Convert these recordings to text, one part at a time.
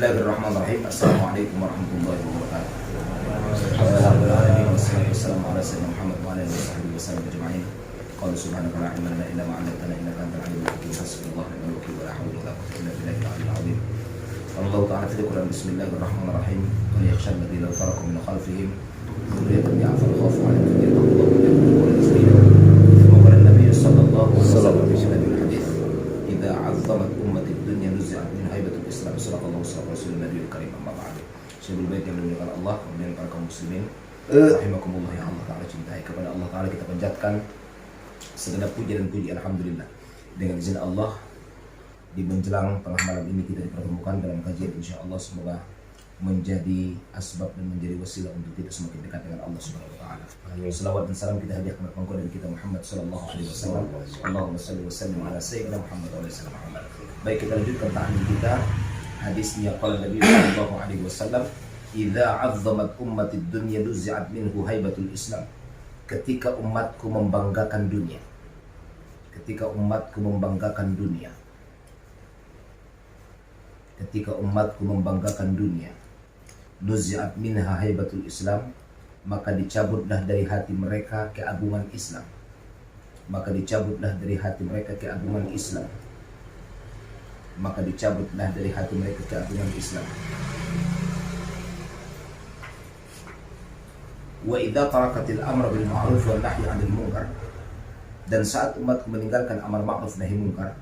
Bismillahirrahmanirrahim. Assalamualaikum warahmatullahi wabarakatuh. Alhamdulillah wassalatu wassalamu ala sayyidina Muhammad wa ala alihi wasallam ajma'in. Qala subhanaka la ilma lana illa ma 'allamtana innaka antal alimul hakim. Hasbunallahu wa ni'mal wakeel wa la hawla wa la quwwata illa billahil 'aliyyil 'azim. Allah Ta'ala fi Al-Qur'an bismillahirrahmanirrahim. Wa yakhsha alladhina law taraku min khalfihim dhurriyyatan ya'ful khafu 'alayhim yarhamullahu wa yarhamul muslimin. Wa qala an-nabiy sallallahu alaihi wasallam fi hadits hadits idza 'azzamat ummati ad-dunya nuzi'at min haibatul Islam. Sallallahu alaihi wasallam Nabiyul Karim amma ba'd. Syekh Bait yang dimuliakan Allah, kemudian para kaum muslimin rahimakumullah yang Allah Ta'ala cintai. Kepada Allah Ta'ala kita panjatkan segenap puji dan puji alhamdulillah. Dengan izin Allah di menjelang tengah malam ini kita dipertemukan dalam kajian, insyaallah semoga menjadi asbab dan menjadi wasilah untuk kita semakin dekat dengan Allah Subhanahu wa taala. Selawat dan salam kita hadiahkan kepada pengikut dari kita Muhammad sallallahu alaihi wasallam. Allahumma shalli wa sallim ala sayyidina Muhammad wa ala ali Muhammad. Baik, kita lanjutkan ta'lim kita. Hadisnya qala Nabi sallallahu alaihi wasallam, "Idza 'azzamat ummatid dunya duzi'at minhu haibatul Islam." Ketika umatku membanggakan dunia. Ketika umatku membanggakan dunia. Ketika umatku membanggakan dunia, nuzi'at minha haibatul Islam, maka dicabutlah dari hati mereka keagungan Islam. Maka dicabutlah dari hati mereka keagungan Islam. Maka dicabutlah dari hati mereka keagungan Islam. Wa idza tarakatil amra bil ma'ruf wan nahyi 'anil munkar, dan saat umatku meninggalkan amar ma'ruf nahi munkar,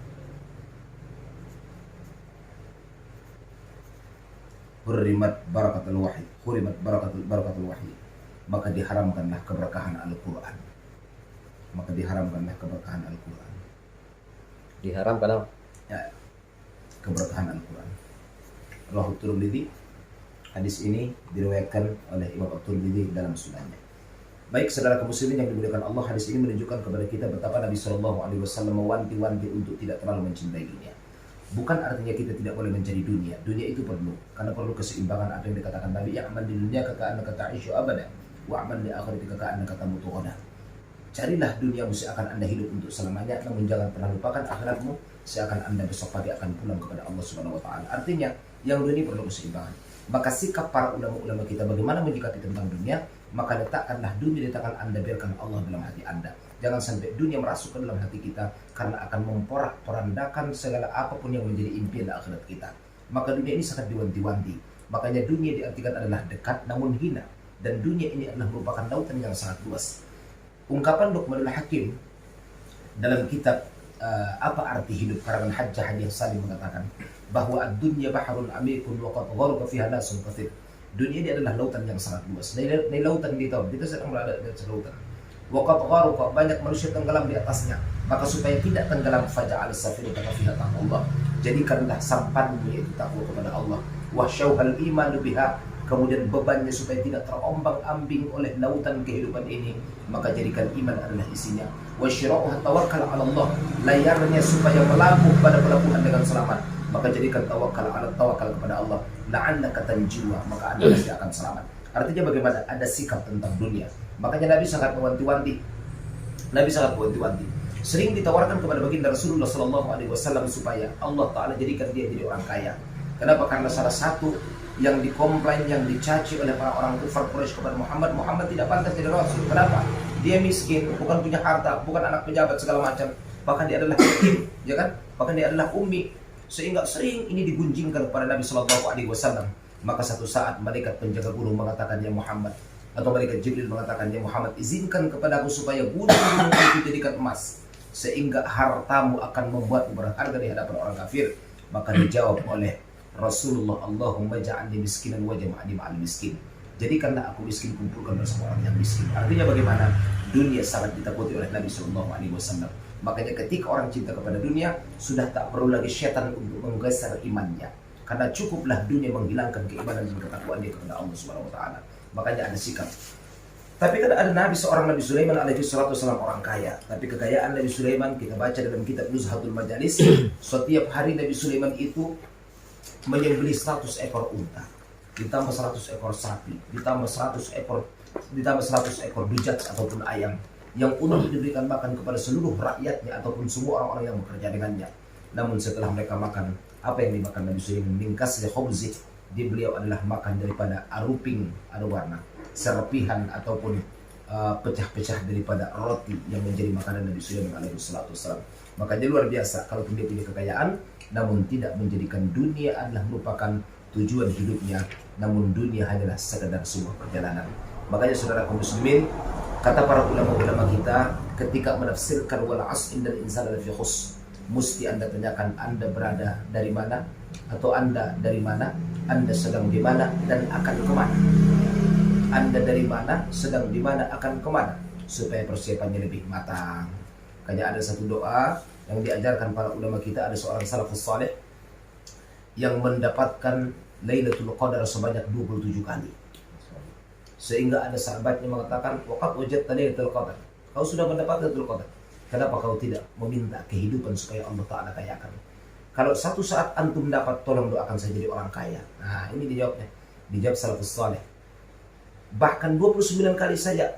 hurimat barakatul wahyi, maka diharamkanlah keberkahan Al-Qur'an. Maka diharamkanlah keberkahan Al-Qur'an. Diharamkan apa? Ya, keberkahan Al-Qur'an. Rawahu Tirmidzi. Hadis ini diriwayatkan oleh Imam At-Tirmidzi dalam sunannya. Baik, saudara kaum muslimin yang dimuliakan Allah, hadis ini menunjukkan kepada kita betapa Nabi Shallallahu alaihi wasallam mewanti-wanti untuk tidak terlalu mencintai dunia. Bukan artinya kita tidak boleh mencari dunia. Dunia itu perlu, karena perlu keseimbangan. Apa yang dikatakan Nabi, "Ya'mal di dunia kaka'annaka ta'ishu abada, wa amal di akhirati kaka'annaka tamutu ghadan." Carilah dunia, seakan Anda hidup untuk selamanya, namun jangan pernah lupakan akhiratmu, seakan Anda besok pagi akan pulang kepada Allah Subhanahu wa taala. Artinya, yang dunia perlu keseimbangan. Maka sikap para ulama-ulama kita bagaimana menyikapi tentang dunia, maka letakkanlah dunia di tangan Anda, biarkan Allah dalam hati Anda. Jangan sampai dunia merasuk ke dalam hati kita, karena akan memporak-porandakan segala apapun yang menjadi impian akhirat kita. Maka dunia ini sangat diwanti-wanti. Makanya dunia diartikan adalah dekat namun hina, dan dunia ini adalah merupakan lautan yang sangat luas. Ungkapan Luqmanul Hakim dalam kitab Apa Arti Hidup karangan Hajjah Hadiah Salim mengatakan bahwa ad-dunya bahrun amikun wa qad gharqa fiha nasun katsir. Dunia ini adalah lautan yang sangat luas. Ini lautan di tahun kita sedang berada di atas lautan. Wa qad gharqa, banyak manusia tenggelam di atasnya. Maka supaya tidak tenggelam, faja'al safinata fiha taqwa. Jadikanlah sampanmu yaitu takwa kepada Allah. Wa syauhal iman biha, kemudian bebannya supaya tidak terombang-ambing oleh lautan kehidupan ini, maka jadikan iman adalah isinya. Wa syira'uha tawakkal 'ala Allah, layarnya supaya melabuh pada pelabuhan dengan selamat, maka jadikan tawakal kepada Allah. La'annaka tanjuwa, maka Anda pasti akan selamat. Artinya bagaimana? Ada sikap tentang dunia. Makanya Nabi sangat mewanti-wanti. Sering ditawarkan kepada baginda Rasulullah sallallahu alaihi wasallam supaya Allah Ta'ala jadikan dia jadi orang kaya. Kenapa? Karena salah satu yang dikomplain, yang dicaci oleh para orang kafir Quraisy kepada Muhammad tidak pantas jadi rasul. Kenapa? Dia miskin, bukan punya harta, bukan anak pejabat segala macam. Bahkan dia adalah yatim, ya kan? Bahkan dia adalah ummi. Sehingga sering ini digunjingkan kepada Nabi sallallahu alaihi wasallam. Maka satu saat malaikat penjaga gunung mengatakan, "Ya Muhammad," atau malaikat Jibril mengatakan, "Ya Muhammad, izinkan kepadaku supaya gunung-gunung itu jadikan emas, sehingga hartamu akan membuatmu berharga di hadapan orang kafir." Maka dijawab oleh Rasulullah, "Allahumma ja'alni miskinan wa jama'ni ma'al miskin." Jadikanlah aku miskin, kumpulkan bersama orang yang miskin. Artinya bagaimana? Dunia sangat ditakuti oleh Nabi sallallahu alaihi wasallam. Makanya ketika orang cinta kepada dunia, sudah tak perlu lagi syaitan untuk menggeser imannya. Karena cukuplah dunia menghilangkan keimanan dan ketakwaan dia kepada Allah Subhanahu wa taala. Makanya ada sikap. Tapi kan ada seorang Nabi Sulaiman alaihi salatu wasallam, orang kaya. Tapi kekayaan Nabi Sulaiman kita baca dalam kitab Nuzhatul Majalis. Setiap hari Nabi Sulaiman itu menyembelih 100 ekor unta, ditambah 100 ekor sapi, ditambah 100 ekor dujat ataupun ayam, yang untuk diberikan makan kepada seluruh rakyatnya ataupun semua orang-orang yang bekerja dengannya. Namun setelah mereka makan, apa yang dimakan Nabi Sulaiman? Min kasri khubzi, beliau adalah makan daripada aruping warna, serpihan ataupun pecah-pecah daripada roti yang menjadi makanan Nabi Sulaiman alaihi salatu wassalam. Maka dia luar biasa kalau dia punya kekayaan, namun tidak menjadikan dunia adalah merupakan tujuan hidupnya, namun dunia hanyalah sekadar sebuah perjalanan. Makanya saudara kaum muslimin, kata para ulama-ulama kita ketika menafsirkan wal 'asr innal insana lafi khusr, mesti Anda tanyakan Anda berada dari mana, atau Anda dari mana, Anda sedang di mana, dan akan kemana. Anda dari mana, sedang di mana, akan kemana, supaya persiapannya lebih matang. Makanya ada satu doa yang diajarkan para ulama kita, ada seorang salafus saleh yang mendapatkan Lailatul Qadar sebanyak 27 kali. Sehingga ada sahabatnya mengatakan, waqad wajadta Lailatul Qadar. Kau sudah mendapat Lailatul Qadar. Kenapa kau tidak meminta kehidupan supaya Allah Ta'ala kayakan? Kalau satu saat antum dapat, tolong doakan saya jadi orang kaya. Nah, ini dijawabnya. Dijawab salafus saleh. Bahkan 29 kali saja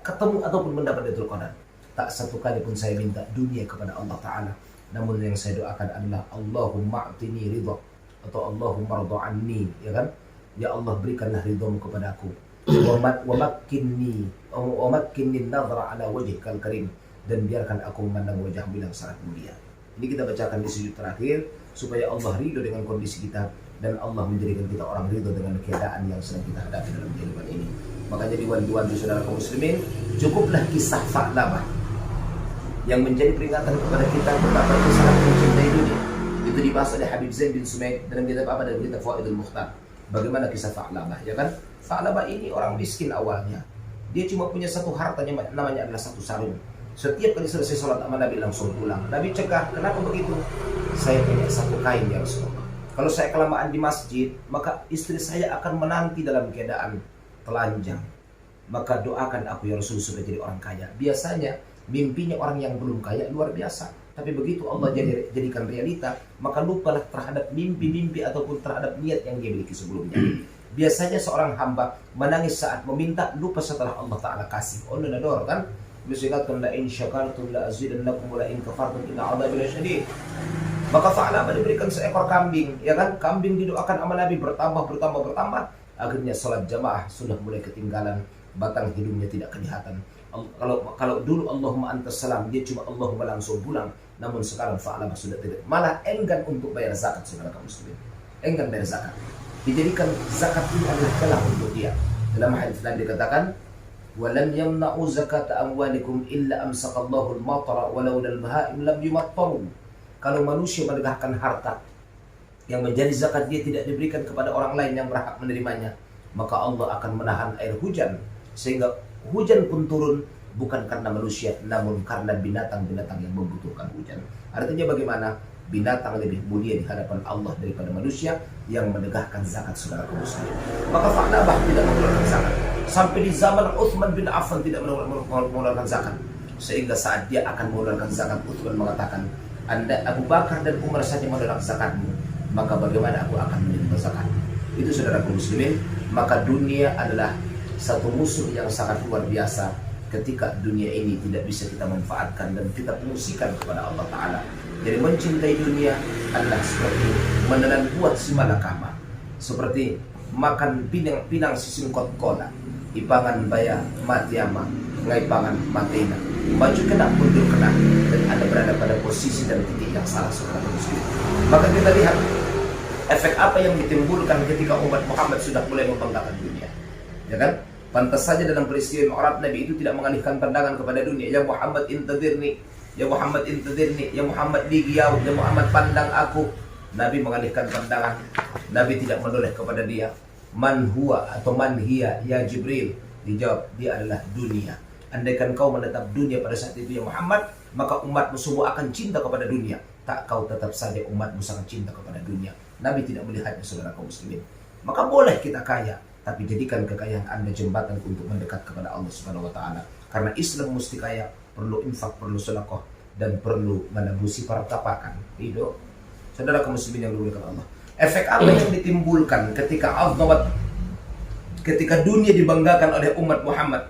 ketemu ataupun mendapat Lailatul Qadar, tak satu kali pun saya minta dunia kepada Allah Ta'ala. Namun yang saya doakan adalah Allahumma a'tini ridha, atau Allahumma rida anni, ya kan? Ya Allah, berikanlah ridhamu kepadaku. Wa makkinni nadhra ala wajhikal karim, dan biarkan aku memandang wajahmu yang sangat mulia. Ini kita bacakan di sujud terakhir supaya Allah ridho dengan kondisi kita, dan Allah menjadikan kita orang ridho dengan keadaan yang sedang kita hadapi dalam kehidupan ini. Makanya diwanti-wanti saudara kaum muslimin, cukuplah kisah Fa'labah yang menjadi peringatan kepada kita betapa kita sangat mencintai dunia. Itu dibahas oleh Habib Zain bin Sumaid dalam kitab apa? Dalam kitab Fawaidul Mukhtar. Bagaimana kisah Fa'labah, ya kan? Fa'labah ini orang miskin awalnya. Dia cuma punya satu harta, namanya adalah satu sarung. Setiap kali selesai sholat sama Nabi langsung pulang. Nabi cegah, kenapa begitu? Saya punya satu kain ya Rasulullah. Kalau saya kelamaan di masjid, maka istri saya akan menanti dalam keadaan telanjang. Maka doakan aku ya Rasul supaya jadi orang kaya. Biasanya mimpinya orang yang belum kaya luar biasa. Tapi begitu Allah jadikan realita, maka lupalah terhadap mimpi-mimpi ataupun terhadap niat yang dia miliki sebelumnya. Biasanya seorang hamba menangis saat meminta, lupa setelah Allah Ta'ala kasih. Allah nador kan? Misalkan la in syakartum la azidannakum wa la in kafartum inna 'adzabi lasyadid. Maka Fa'labah diberikan seekor kambing, ya kan? Kambing didoakan sama Nabi bertambah. Akhirnya salat jamaah sudah mulai ketinggalan, batang hidungnya tidak kelihatan. Kalau dulu Allahumma antas salam, dia cuma Allahumma langsung pulang. Namun sekarang Fa'labah sudah tidak, malah enggan untuk bayar zakat, saudara kaum muslimin. Enggan bayar zakat. Dijadikan zakat ini adalah celah untuk dia. Dalam hadis lain dikatakan, walam yamna'u zakata amwalikum illa amsaqallahu al-matara walau al-bahaim lam yumattaru. Kalau manusia menegakkan harta yang menjadi zakat dia tidak diberikan kepada orang lain yang berhak menerimanya, maka Allah akan menahan air hujan, sehingga hujan pun turun bukan karena manusia, namun karena binatang-binatang yang membutuhkan hujan. Artinya bagaimana? Binatang lebih mulia di hadapan Allah daripada manusia yang menegakkan zakat, saudara kaum muslimin. Maka Fa'labah tidak mengeluarkan zakat. Sampai di zaman Utsman bin Affan tidak mengeluarkan zakat. Sehingga saat dia akan mengeluarkan zakat, Utsman mengatakan, Anda Abu Bakar dan Umar saja menolak zakatmu, maka bagaimana aku akan menerima zakat? Itu saudara kaum muslimin. Maka dunia adalah satu musuh yang sangat luar biasa. Ketika dunia ini tidak bisa kita manfaatkan dan kita fungsikan kepada Allah Ta'ala. Jadi mencintai dunia adalah seperti menelan buat si malakama, seperti makan pinang sisingkot kola, ipangan baya matiama, ngaipangan matina, maju kena mundur kena, dan Anda berada pada posisi dan titik yang salah, saudara muslim. Maka kita lihat efek apa yang ditimbulkan ketika umat Muhammad sudah mulai membanggakan dunia, ya kan? Pantas saja dalam peristiwa Mi'raj Nabi itu tidak mengalihkan pandangan kepada dunia. Ya Muhammad intadirni, ya Muhammad intadirni, ya Muhammad ligiyau, ya Muhammad pandang aku. Nabi mengalihkan pandangan. Nabi tidak menoleh kepada dia. Man huwa atau man hiya ya Jibril. Dijawab, dia adalah dunia. Andaikan kau menetap dunia pada saat itu ya Muhammad, maka umatmu semua akan cinta kepada dunia. Tak, kau tetap saja umatmu sangat cinta kepada dunia. Nabi tidak melihatnya, saudara kaum muslimin. Maka boleh kita kaya, tapi jadikan kekayaan Anda jembatan untuk mendekat kepada Allah Subhanahu wa Ta'ala. Karena Islam mesti kaya, perlu infak, perlu sedekah, dan perlu menebusi para tapakan. Itu saudara kaum muslimin yang dimuliakan Allah. Efek apa yang ditimbulkan ketika dunia dibanggakan oleh umat Muhammad?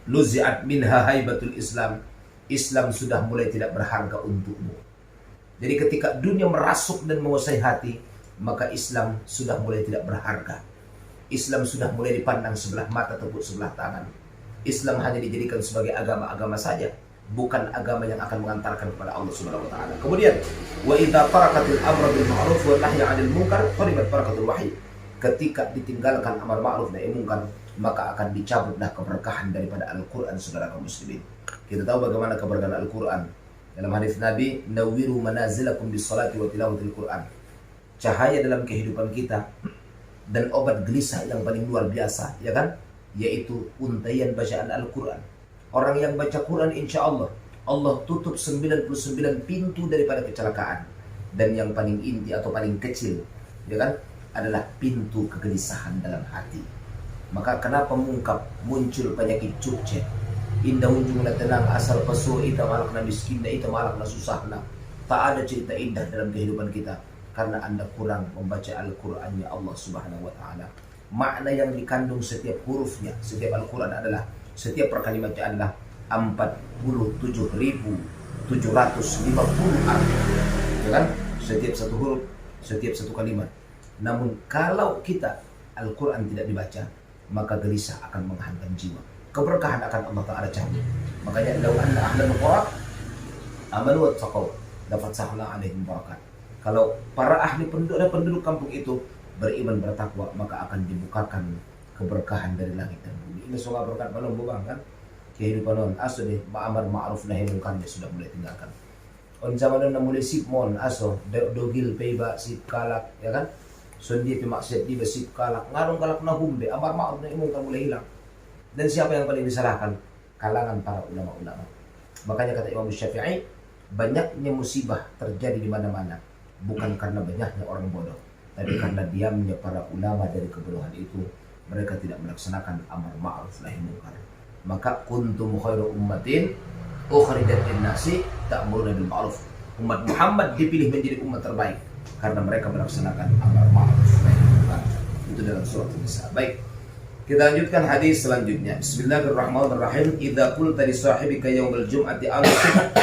Luzi'at minha haibatul Islam. Islam sudah mulai tidak berharga untukmu. Jadi ketika dunia merasuk dan menguasai hati, maka Islam sudah mulai tidak berharga. Islam sudah mulai dipandang sebelah mata tepuk sebelah tangan. Islam hanya dijadikan sebagai agama-agama saja, bukan agama yang akan mengantarkan kepada Allah Subhanahu wa taala. Kemudian, wa idza tarakatil amra bil ma'ruf wa nahyi 'anil munkar qaribat barakatul wahyi. Ketika ditinggalkan amar ma'ruf nahi munkar, maka akan dicabutlah keberkahan daripada Al-Qur'an, saudara kaum muslimin. Kita tahu bagaimana keberkahan Al-Qur'an. Dalam hadis Nabi, "Nawwiru manazilakum bis salati wa tilawatil Qur'an." Cahaya dalam kehidupan kita dan obat gelisah yang paling luar biasa, ya kan? Yaitu untaian bacaan Al-Quran. Orang yang baca Quran, insya Allah, Allah tutup 99 pintu daripada kecelakaan. Dan yang paling inti atau paling kecil, ya kan, adalah pintu kegelisahan dalam hati. Maka kenapa muncul penyakit cukcet? Indah unjungna tenang asal pesu ita malakna miskinna ita malakna susahna. Tak ada cerita indah dalam kehidupan kita karena Anda kurang membaca Al-Qur'annya Allah Subhanahu wa taala. Makna yang dikandung setiap hurufnya, setiap Al-Qur'an adalah, setiap perkalimatnya adalah 47.750 arti. Ya kan? Setiap satu huruf, setiap satu kalimat. Namun kalau kita Al-Qur'an tidak dibaca, maka gelisah akan menghantam jiwa. Keberkahan akan Allah Ta'ala cabut. Makanya law anna ahlal qura amanu wattaqaw lafatahna 'alaihim barakat. Kalau para ahli penduduk kampung itu beriman bertakwa, maka akan dibukakan keberkahan dari langit dan bumi. Ini soal berkat balon bubang kan? Kehidupan non aso deh, ma'amar ma'ruf nahi munkar dia sudah mulai tinggalkan. On zaman na mulai sip mon aso dogil peiba sip kalak, ya kan? Sondi pe maksud di sip kalak, ngarung kalak na humbe, amar ma'ruf nahi munkar mulai hilang. Dan siapa yang paling disalahkan? Kalangan para ulama-ulama. Makanya kata Imam Syafi'i, banyaknya musibah terjadi di mana-mana, bukan karena banyaknya orang bodoh, tapi karena diamnya para ulama dari kebodohan itu. Mereka tidak melaksanakan amar ma'ruf nahi munkar. Maka kuntum khairu ummatin ukhrijat lin-nasi ta'muruna bil ma'ruf. Umat Muhammad dipilih menjadi umat terbaik karena mereka melaksanakan amar ma'ruf nahi munkar. Itu dalam surat An-Nisa. Baik, kita lanjutkan hadis selanjutnya. Bismillahirrahmanirrahim. Idza qulta li sahibika yaumil jum'ati al-sunnah.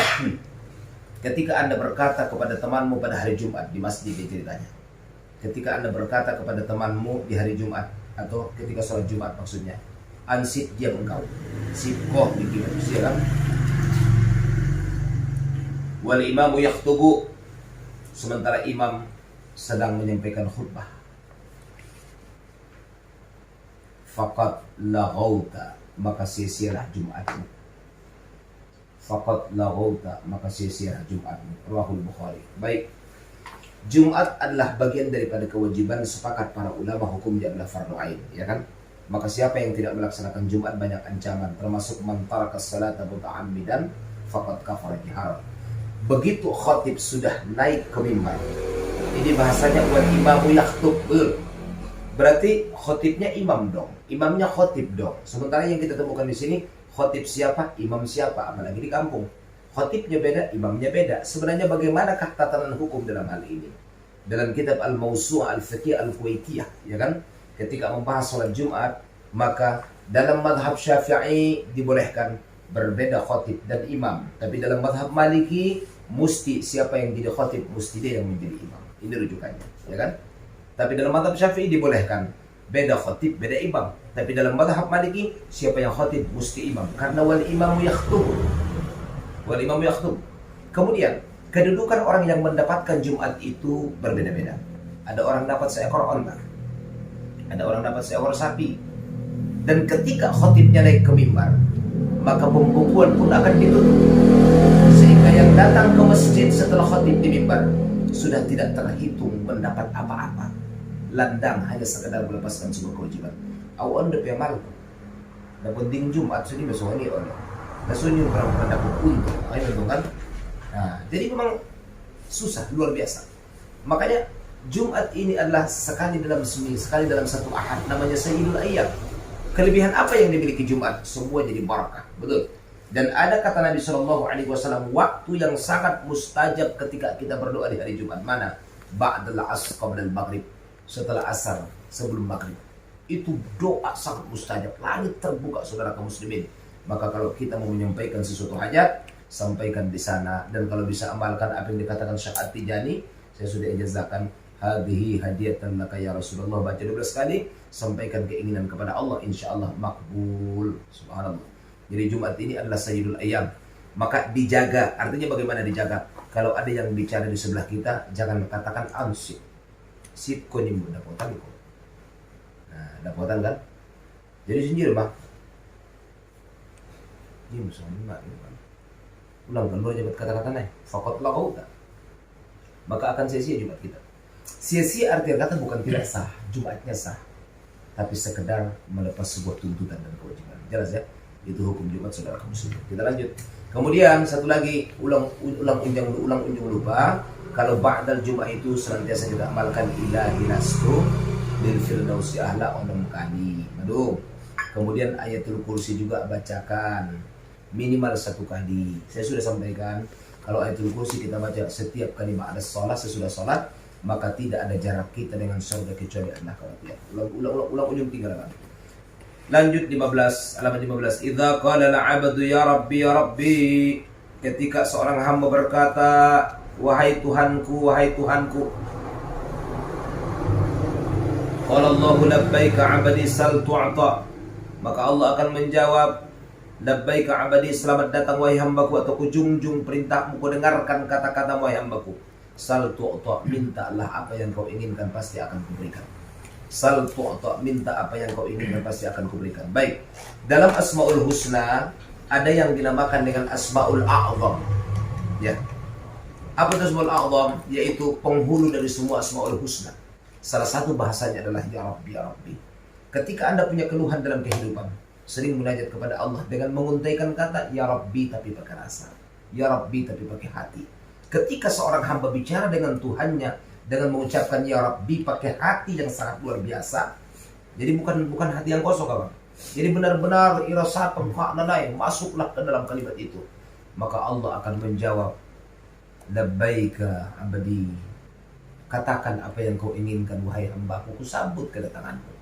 Ketika Anda berkata kepada temanmu pada hari Jumat di masjid, ceritanya. Ketika Anda berkata kepada temanmu di hari Jumat atau ketika sholat Jumat maksudnya, ansit diam engkau, sibkoh bikin siaran. Wal imamu yakhtubu, sementara imam sedang menyampaikan khutbah. Faqad laghauta, maka sia-sialah Jumatmu. Faqad laghauta, maka sia-sialah Jumatmu. Rawahul Bukhari. Baik, Jumat adalah bagian daripada kewajiban, sepakat para ulama hukumnya adalah fardu ain, ya kan? Maka siapa yang tidak melaksanakan Jumat banyak ancaman, termasuk man taraka salata muta'ammidan faqad kafara bihar. Begitu khatib sudah naik ke mimbar, ini bahasanya wal imamu yakhthub, berarti khatibnya imam dong, imamnya khatib dong. Sementara yang kita temukan di sini, khatib siapa, imam siapa, apalagi di kampung. Khatibnya beda, imamnya beda. Sebenarnya bagaimanakah tatanan hukum dalam hal ini? Dalam kitab Al-Mawsu'ah Al-Fiqh Al-Kuwaitiyah, ya kan? Ketika membahas sholat Jumat, maka dalam madhab Syafi'i dibolehkan berbeda khatib dan imam. Tapi dalam madhab Maliki, mesti siapa yang jadi khatib, mesti dia yang menjadi imam. Ini rujukannya, ya kan? Tapi dalam madhab Syafi'i dibolehkan beda khatib, beda imam. Tapi dalam madhab Maliki, siapa yang khatib, mesti imam. Karena wal imamu yakhtub. Wal imamu yakhtub. Kemudian, kedudukan orang yang mendapatkan Jumat itu berbeda-beda. Ada orang dapat seekor onta, ada orang dapat seekor sapi. Dan ketika khatibnya naik ke mimbar, maka pembukuan pun akan ditutup. Sehingga yang datang ke masjid setelah khatib di mimbar sudah tidak terhitung mendapat apa-apa. Landang hanya sekedar melepaskan sebuah kewajiban. Awan udah pemal. Dapat ding Jumat sini besok ini oleh. Nasunyo orang dapat untung. Ayo kan? Nah, jadi memang susah, luar biasa. Makanya Jumat ini adalah sekali dalam seminggu, sekali dalam satu ahad, namanya Sayyidul Ayyam. Kelebihan apa yang dimiliki Jumat? Semua jadi barakah, betul. Dan ada kata Nabi SAW, waktu yang sangat mustajab ketika kita berdoa di hari Jumat. Mana? Ba'dal asr qablal maghrib, setelah asar, sebelum maghrib. Itu doa sangat mustajab. Langit terbuka, saudara kaum muslimin. Maka kalau kita mau menyampaikan sesuatu hajat, sampaikan di sana. Dan kalau bisa amalkan apa yang dikatakan Syekh At-Tijani, saya sudah ijazahkan, hadhihi hadiyatan laka ya Rasulullah. Baca 12 kali, sampaikan keinginan kepada Allah, insyaallah makbul. Subhanallah. Jadi Jumat ini adalah sayyidul ayyam. Maka dijaga, artinya bagaimana dijaga? Kalau ada yang bicara di sebelah kita, jangan katakan ansip. Sip ko nimbo dapotan ko. Nah, dapotan kan? Jadi sendiri mah. Ini musuhnya gitu kan. Ulang keluar jabat kata-kata naik. Fakot lahu. Maka akan sia-sia Jumat kita. Sia-sia artinya kata bukan tidak sah, Jumatnya sah, tapi sekedar melepas sebuah tuntutan dan kewajiban. Jelas ya? Itu hukum Jumat saudara kaum muslimin. Kita lanjut. Kemudian satu lagi, ulang unjung lupa. Kalau ba'dal Jumat itu senantiasa kita amalkan ilahi nastu lil firdausi ahla 6 kali. Aduh. Kemudian ayatul kursi juga bacakan minimal 1 kali. Saya sudah sampaikan, kalau ayatul kursi kita baca setiap kali ba'da sholat, sesudah sholat, maka tidak ada jarak kita dengan surga kecuali Allah khawatir. Ulang ujung 3 kali. Lanjut 15, halaman 15. Idza qala al-'abdu ya rabbi ya rabbi. Ketika seorang hamba berkata, wahai Tuhanku, wahai Tuhanku. Qala Allahu labbaika 'abdi sal tu'ta. Maka Allah akan menjawab, labbaika 'abdi, selamat datang wahai hambaku, atau kujungjung perintahmu, ku dengarkan kata-kata wahai hambaku. Sal tu'ta, mintalah apa yang kau inginkan, pasti akan kuberikan. Sal tu'ta, minta apa yang kau inginkan, pasti akan kuberikan. Baik, dalam Asmaul Husna ada yang dinamakan dengan Asmaul A'zam. Ya. Apa itu Asmaul A'zam? Yaitu penghulu dari semua Asmaul Husna. Salah satu bahasanya adalah ya Rabbi ya Rabbi. Ketika Anda punya keluhan dalam kehidupan, sering munajat kepada Allah dengan menguntaikan kata ya Rabbi tapi pakai rasa, ya Rabbi tapi pakai hati. Ketika seorang hamba bicara dengan Tuhannya dengan mengucapkan ya Rabbi pakai hati yang sangat luar biasa, jadi bukan hati yang kosong, kawan. Jadi benar-benar irasatul fa'nanai, masuklah ke dalam kalimat itu. Maka Allah akan menjawab, labbaika abdi. Katakan apa yang kau inginkan wahai hambaku, ku sambut kedatanganmu.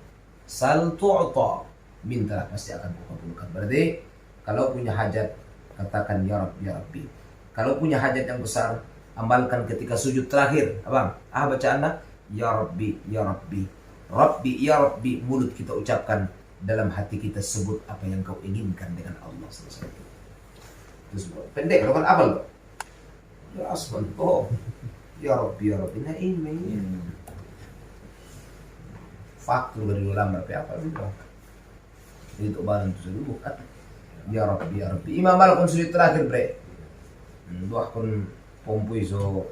Sal tu'ta, mintalah pasti akan kukabulkan. Berarti kalau punya hajat katakan ya Rabbi ya Rabbi. Kalau punya hajat yang besar, amalkan ketika sujud terakhir. Abang, bacaannya ya Rabbi ya Rabbi. Rabbi ya Rabbi, mulut kita ucapkan, dalam hati kita sebut apa yang kau inginkan dengan Allah. Selesai. Terus pendek, kalau kan apa lo? Ya asman, oh ya Rabbi ya Rabbi. Nah ini faktur dari ulama apa itu? Itu barang itu dulu kan. Ya Rabbi ya Rabbi. Imam Malik sujud terakhir bre. Dua kun pompui so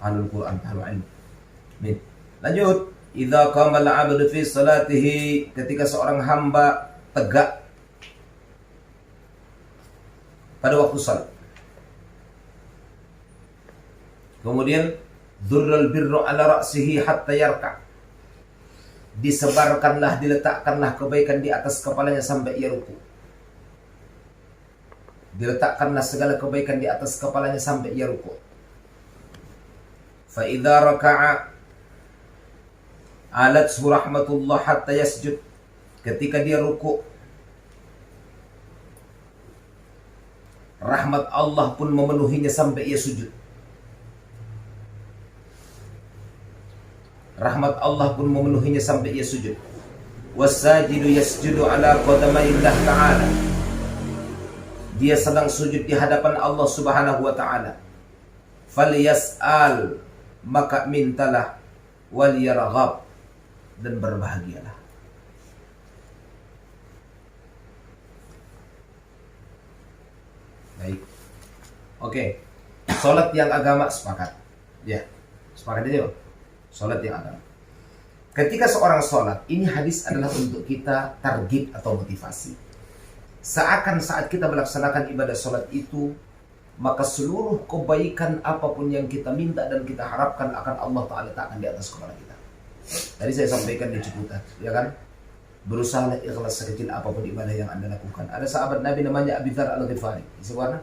alul Quran halu ilmu. Lanjut. Idza qama al-'abdu fi salatihi, ketika seorang hamba tegak pada waktu salat. Kemudian dzurral birru ala ra'sihi hatta yarka. Disebarkanlah, diletakkanlah kebaikan di atas kepalanya sampai ia ruku. Diletakkanlah segala kebaikan di atas kepalanya sampai ia ruku. Fa idza raka'a alathu rahmatullah hatta yasjud. Ketika dia ruku, rahmat Allah pun memenuhinya sampai ia sujud. Rahmat Allah pun memenuhinya sampai ia sujud. Wasajidu yasjudu ala qadamayillah ta'ala. Dia sedang sujud di hadapan Allah Subhanahu wa ta'ala. Falyas'al, maka mintalah, wal yarghab, dan berbahagialah. Baik. Oke. Salat yang agama sepakat. Ya. Sepakat aja, Bang. Salat yang agama. Ketika seorang salat, ini hadis adalah untuk kita targhib atau motivasi. Seakan saat kita melaksanakan ibadah salat itu, maka seluruh kebaikan apapun yang kita minta dan kita harapkan akan Allah Ta'ala letakkan di atas kepala kita. Tadi saya sampaikan di Ciputat, ya kan? Berusaha ikhlas sekecil apapun ibadah yang Anda lakukan. Ada sahabat Nabi namanya Abi Dzar Al-Ghifari. Siapa?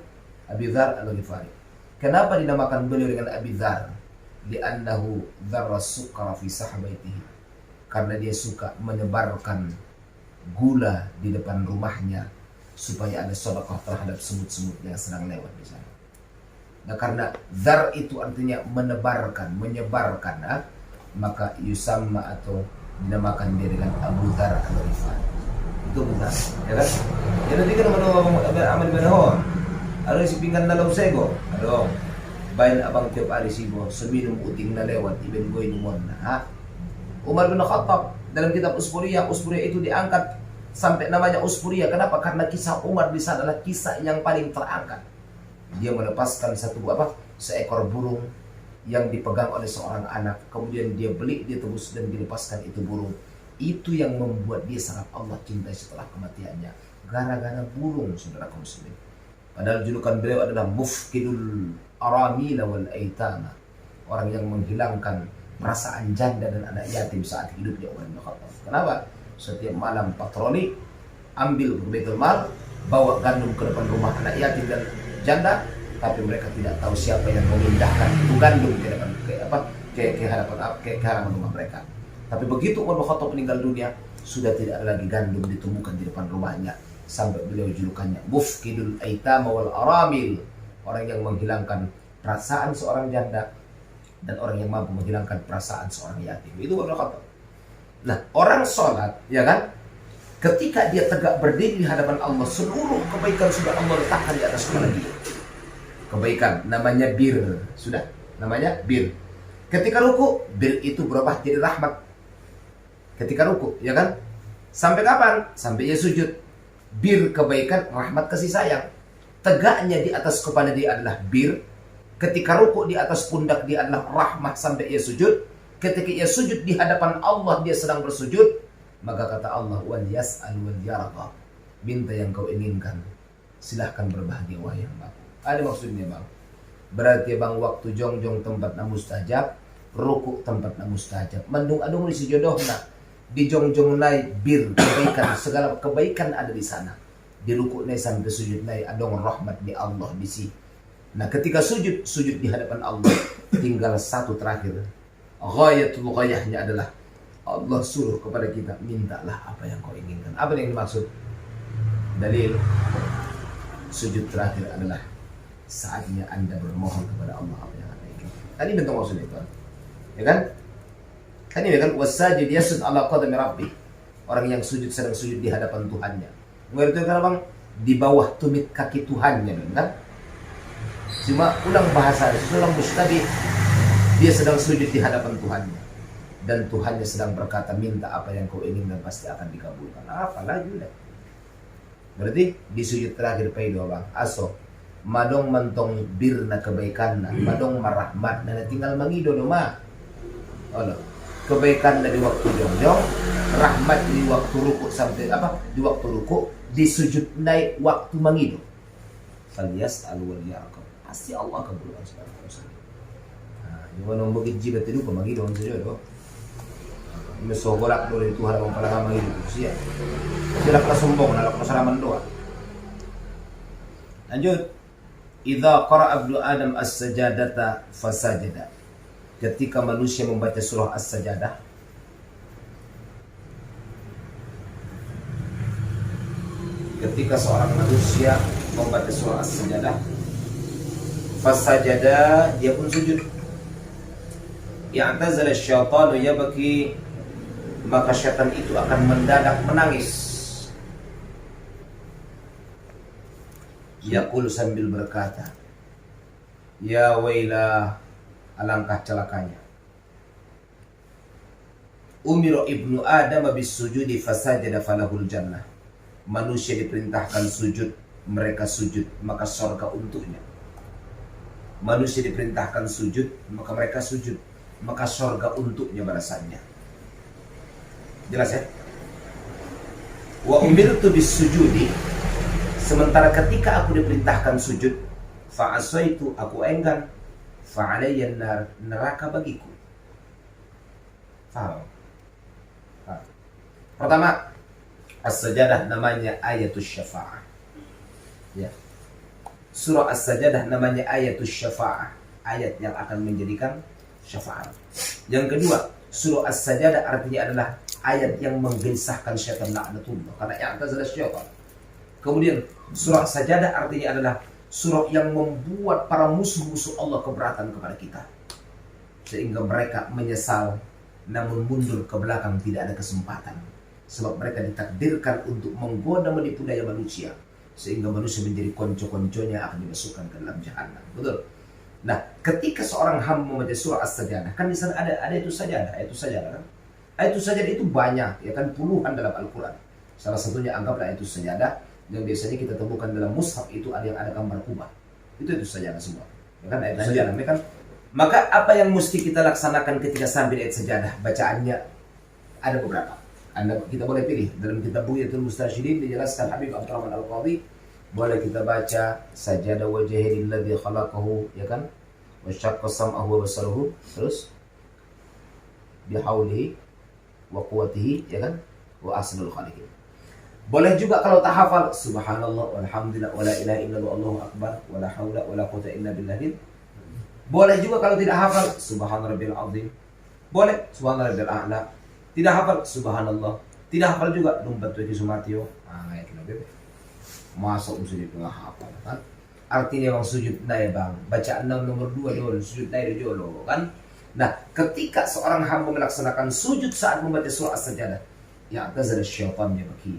Abi Dzar Al-Ghifari. Kenapa dinamakan beliau dengan Abi Dzar? Li'annahu dzarra sukra fi sahbaitihi. Karena dia suka menyebarkan gula di depan rumahnya supaya ada sedekah terhadap semut-semut yang sedang lewat di sana. Nah, karena dzar itu artinya menebarkan, menyebarkan. maka yusamma atau dinamakan dia dengan Abu Dzar Al-Ghifari. Itu benar, ya kan? Ya nanti kan amal benahon. Ada si pinggan dalam sego, ada bain abang tiap hari sibo seminum uting na lewat iben goy numon na. Umar bin Khattab dalam kitab Usfuriyah itu diangkat sampai namanya Usfuriyah. Kenapa? Karena kisah Umar di sana adalah kisah yang paling terangkat. Dia melepaskan seekor burung yang dipegang oleh seorang anak, kemudian dia beli, dia tebus dan dilepaskan itu burung. Itu yang membuat dia sangat Allah cintai setelah kematiannya, gara-gara burung, saudara kaum muslimin. Padahal julukan beliau adalah mufkidul aramila wal aitama, orang yang menghilangkan perasaan janda dan anak yatim saat hidupnya Umar bin Khattab. Kenapa? Setiap malam patroli, ambil ke Baitul Mal, bawa gandum ke depan rumah anak yatim dan janda, tapi mereka tidak tahu siapa yang memindahkan itu gandum ke depan ke halaman rumah mereka. Tapi begitu Umar bin Khattab meninggal dunia, sudah tidak ada lagi gandum ditemukan di depan rumahnya, sampai beliau julukannya mufkidul aitama wal aramil, orang yang menghilangkan perasaan seorang janda dan orang yang mampu menghilangkan perasaan seorang yatim. Itu Umar bin Khattab. Nah, orang sholat, ya kan, ketika dia tegak berdiri di hadapan Allah, seluruh kebaikan sudah Allah letakkan di atas kepala dia. Kebaikan namanya bir, sudah namanya bir. Ketika ruku, bir itu berubah jadi rahmat. Ketika ruku, ya kan, sampai kapan? Sampai dia sujud. Bir kebaikan, rahmat, kasih sayang. Tegaknya di atas kepala dia adalah bir. Ketika ruku di atas pundak dia adalah rahmat sampai ia sujud. Ketika ia sujud di hadapan Allah, dia sedang bersujud, maka kata Allah, wal yas'al wal yarda, minta yang kau inginkan, silahkan berbahagia wahai hambaku. Ada maksudnya bang, berarti bang waktu jongjong tempat na mustajab, ruku tempat na mustajab, mendung adung si jodoh na di jongjong nai bir kebaikan, segala kebaikan ada di sana. Di ruku nai sampai sujud nai adong rahmat di Allah di sini. Nah, ketika sujud di hadapan Allah, tinggal satu terakhir. Ghayatul ghayahnya adalah Allah suruh kepada kita, mintalah apa yang kau inginkan. Apa yang dimaksud? Dalil sujud terakhir adalah saatnya Anda bermohon kepada Allah apa yang Anda inginkan. Tadi bentuk maksudnya itu, ya kan? Tadi ya kan, wasajid yasud ala qadami rabbi, orang yang sujud sedang sujud di hadapan Tuhannya. Mengerti kan bang? Di bawah tumit kaki Tuhannya, kan? Cuma ulang bahasa, ulang mustabih. Dia sedang sujud di hadapan Tuhannya, dan Tuhannya sedang berkata, minta apa yang kau inginkan pasti akan dikabulkan. Apa lagi udah? Berarti di sujud terakhir pay doa bang. Aso madong mantong birna kebaikan na, madong marahmat na tinggal mangido do ma. Allah. Kebaikan dari waktu jongjong, rahmat di waktu ruku sampai di waktu ruku, di sujud naik waktu mangido. Faliyas alwal yarqab. Pasti Allah kabulkan segala usaha. Yung anong bukid jibat itu pamagi doon sa Diyos. May sobolak doon ito harapang pala kamagi doon siya. Sila kasumbong, nalak masaraman doon. Lanjut. Idza qara'a ibnu Adam as-sajadata fasajada. Ketika manusia membaca surah as-sajadah, ketika seorang manusia membaca surah as-sajadah, fasajada, dia pun sujud. Ya'tazala syaitanu yabki, maka syaitan itu akan mendadak menangis. Yaqul sambil berkata, ya wailah, alangkah celakanya. Umiru ibnu Adam bis sujudi fasajada falahul jannah. Manusia diperintahkan sujud, mereka sujud, maka surga untuknya. Manusia diperintahkan sujud, maka mereka sujud, maka surga untuknya balasannya. Jelas ya? Wa umirtu bis sujudi, sementara ketika aku diperintahkan sujud, fa asaitu, aku enggan, fa alayya neraka bagiku. Faham? Pertama, as-sajadah namanya ayatus syafa'ah. Ya. Surah as-sajadah namanya ayatus syafa'ah, ayat yang akan menjadikan syafaat. Yang kedua, surah as-sajadah artinya adalah ayat yang menggelisahkan syaitan laknatullah, karena i'tazala syaitan. Kemudian surah sajadah artinya adalah surah yang membuat para musuh-musuh Allah keberatan kepada kita, sehingga mereka menyesal namun mundur ke belakang tidak ada kesempatan. Sebab mereka ditakdirkan untuk menggoda menipu daya manusia, sehingga manusia menjadi konco-konconya akan dimasukkan ke dalam jahanam. Betul? Nah, ketika seorang hamba membaca surah As-Sajdah, kan di sana ada itu sajadah, kan? Itu sajadah itu banyak, ya kan, puluhan dalam Al-Quran. Salah satunya anggaplah itu sajadah yang biasanya kita temukan dalam mushaf, itu ada yang ada gambar kubah. Itu sajadah semua. Ya kan, ayat sajadah, ya kan? Maka apa yang mesti kita laksanakan ketika sambil ayat sajadah? Bacaannya ada beberapa. Kita boleh pilih. Dalam kitab Bughyatul Mustarsyidin dijelaskan Habib Abdurrahman Al-Qadhi, boleh kita baca sajadah wajhil ladzi khalaqahu, ya kan? Wa syaqqa sam'ahu wa basarahu, terus bihaulihi wa quwwatihi, ya kan? Wa ahsanul khaliqin. Boleh juga kalau tak hafal subhanallah walhamdulillah wala ilaha illallah wallahu akbar wala haula wala quwwata illa billah. Boleh juga kalau tidak hafal subhanarabbil azim. Boleh subhanarabbil a'la. Tidak hafal subhanallah. Tidak hafal juga numpat tujuh sumatio. Ayat lebih. Masuk sujud tengah hafal kan. Artinya bang sujud naik bang. Bacaan nomor 2 dulu sujud naik dulu kan. Nah, ketika seorang hamba melaksanakan sujud saat membaca surah As-Sajdah, ya tazal syaitan ya baki.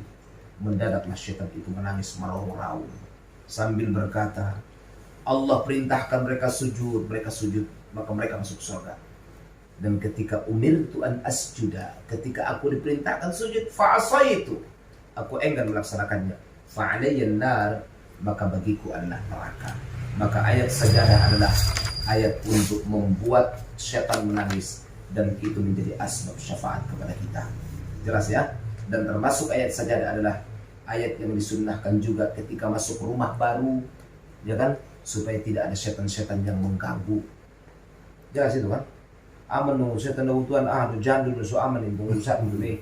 Mendadaklah syaitan itu menangis meraung-raung sambil berkata, Allah perintahkan mereka sujud, maka mereka masuk surga. Dan ketika umirtu an asjuda, ketika aku diperintahkan sujud, fa'asaitu, aku enggan melaksanakannya, fa'alayyan nar, maka bagiku adalah neraka. Maka ayat sajadah adalah ayat untuk membuat syaitan menangis, dan itu menjadi asbab syafaat kepada kita. Jelas ya? Dan termasuk ayat sajadah adalah ayat yang disunnahkan juga ketika masuk rumah baru, ya kan? Supaya tidak ada setan-setan yang mengganggu. Jelas itu kan? Aman dong, setan dong tuan, tuh jandul so aman itu, usah dulu nih.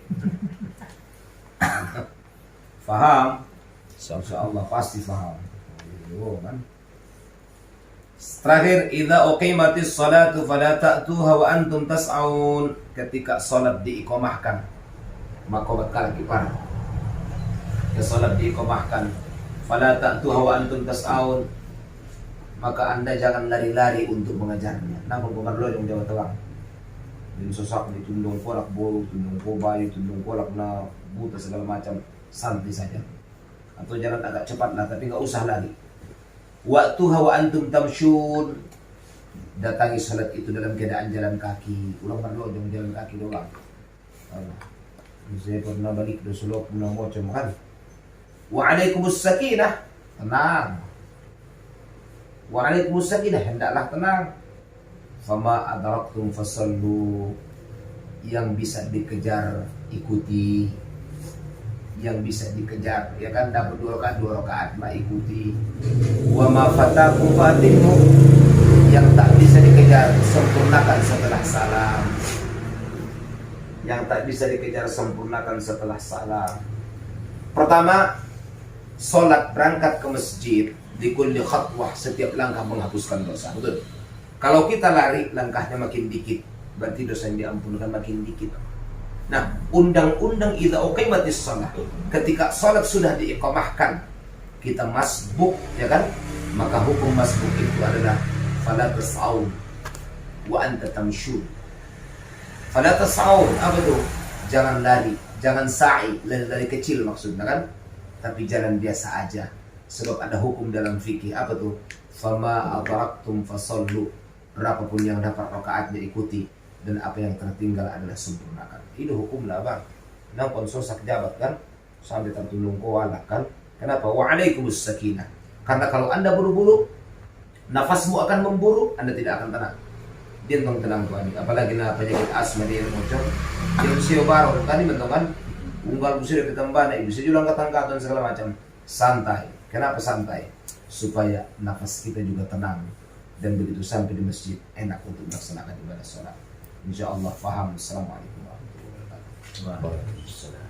Faham? Insyaallah pasti faham. Oh, kan? Terakhir, idza uqimatis salatu fala ta'tuha wa antum tas'aun. Ketika salat diiqamahkan, maka bakal kipar. Ya salat diiqamahkan, fala ta'tuha wa antum tas'aun. Maka anda jangan lari-lari untuk mengajarnya. Namun kumarlo yang Jawa Tengah. Din sosak di tundung kolak bolu, tundung kobayu, tundung kolak na buta segala macam, santai saja. Atau jalan agak cepat lah, tapi nggak usah lari. Waktu hawa antum tamsyun, datangi salat itu dalam keadaan jalan kaki. Ulang marlo jangan jalan kaki doang. Saya pernah balik ke Solo pulang macam kan. Wa'alaikumus sakinah, tenang. Wa'alaikumus sakinah, hendaklah tenang. Fama adraktum fasallu, yang bisa dikejar ikuti, yang bisa dikejar ya kan, dapat 2 rakaat mah ikuti. Wa ma fatakum fatimu, yang tak bisa dikejar sempurnakan setelah salam, yang tak bisa dikejar sempurnakan setelah salam. Pertama, sholat berangkat ke masjid di kulli khatwah, setiap langkah menghapuskan dosa. Betul. Kalau kita lari, langkahnya makin dikit, berarti dosa yang diampunkan makin dikit. Nah, undang-undang idza uqimatis shalah, ketika salat sudah diiqamahkan, kita masbuk, ya kan? Maka hukum masbuk itu adalah fala tas'aun wa anta tamshun. Fala tas'aun, apa itu? Jangan lari, jangan sa'i, lari kecil maksudnya kan? Tapi jalan biasa aja. Sebab ada hukum dalam fikih, apa tuh? Fama adraktum fasallu. Berapapun yang dapat rakaatnya ikuti, dan apa yang tertinggal adalah sempurnakan. Itu hukum lah bang. Nang konsosak jabat kan, sampai tertulung kualak kan. Kenapa? Wa'alaikumus sakinah. Karena kalau anda buru-buru, nafasmu akan memburu, anda tidak akan tenang. Dia tenang tuan. Apalagi na penyakit asma dia muncul. Dia sio baru tadi bentukan. Unggal busir ke tembana, bisa julang ketangkatan segala macam. Santai. Kenapa santai? Supaya nafas kita juga tenang. Dan begitu sampai di masjid, enak untuk melaksanakan ibadah sholat. InsyaAllah faham. Assalamualaikum warahmatullahi wabarakatuh.